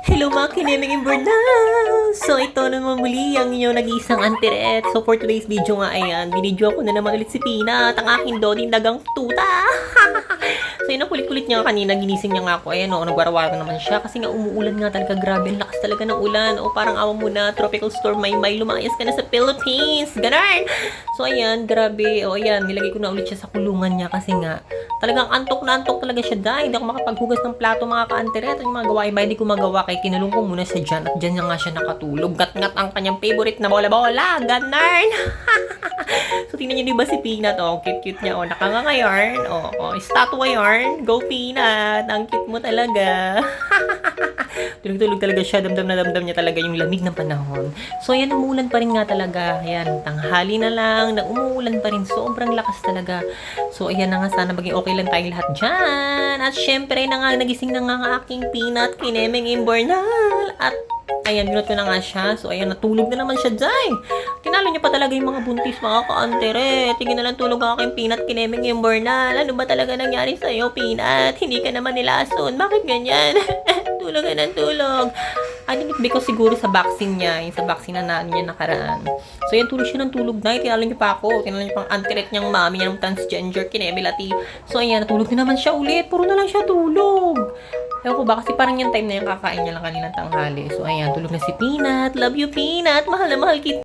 Hello mga kiniming Imbernal! So ito naman muli ang inyong nag-iisang antiret. So for today's video nga ayan, binidyo ako na naman ulit si Peanut, ang aking doding dagang tuta. So yun ang kulit-kulit niya kanina, ginising niya nga ako. Ayan o, nagwarawara naman siya kasi nga umuulan nga talaga, grabe, ang lakas talaga ng ulan. O parang awa mo na, tropical storm Maymay, lumayas ka na sa Philippines. Ganon! So ayan, grabe. O ayan, nilagay ko na ulit siya sa kulungan niya kasi nga, talagang antok na antok talaga siya dahil hindi ako makapaghugas ng plato mga ka-antiret. Yung mga gawain ba, hindi ko magawa kay kinulong ko muna sa dyan at dyan na nga siya nakatulog. Gat-ngat ang kanyang favorite na bola-bola. Ganon! So tingnan niyo diba si Peanut, oh, cute-cute niya, oh, nakanga ngayon, oh, statue yarn, go Peanut, ang cute mo talaga. Tulog-tulog talaga siya, damdam na damdam niya talaga yung lamig ng panahon. So ayan, umuulan pa rin nga talaga, ayan, tanghali na lang, umuulan pa rin, sobrang lakas talaga. So ayan na nga, sana maging okay lang tayong lahat dyan. At syempre na nga, nagising na nga ang aking Peanut, kinemeng Imbernal, at ayan, binot ko na nga siya. So, ayan, natulog na naman siya dyan. Tinalo niya pa talaga yung mga buntis, mga ka-antere. Tingin na lang tulog ang aking Peanut, kineming Imbernal. Ano ba talaga nangyari sa'yo, Peanut? Hindi ka naman nilason. Bakit ganyan? Tulog ka ng tulog. I think it's because siguro sa vaccine niya, yung sa vaccine na niya nakaraan. So, yan, tulog siya ng tulog na. Tinalo niya pa ako. Tinalo niya pang antiret niyang mami niya ng transgender, kinemelati. So, ayan, natulog na naman siya ulit. Puro na lang siya tulog. Ewan ko ba, kasi parang yung time na yung kakain niya lang kanilang tanghali. So, ayan, tulog na si Peanut. Love you, Peanut. Mahal na mahal kita.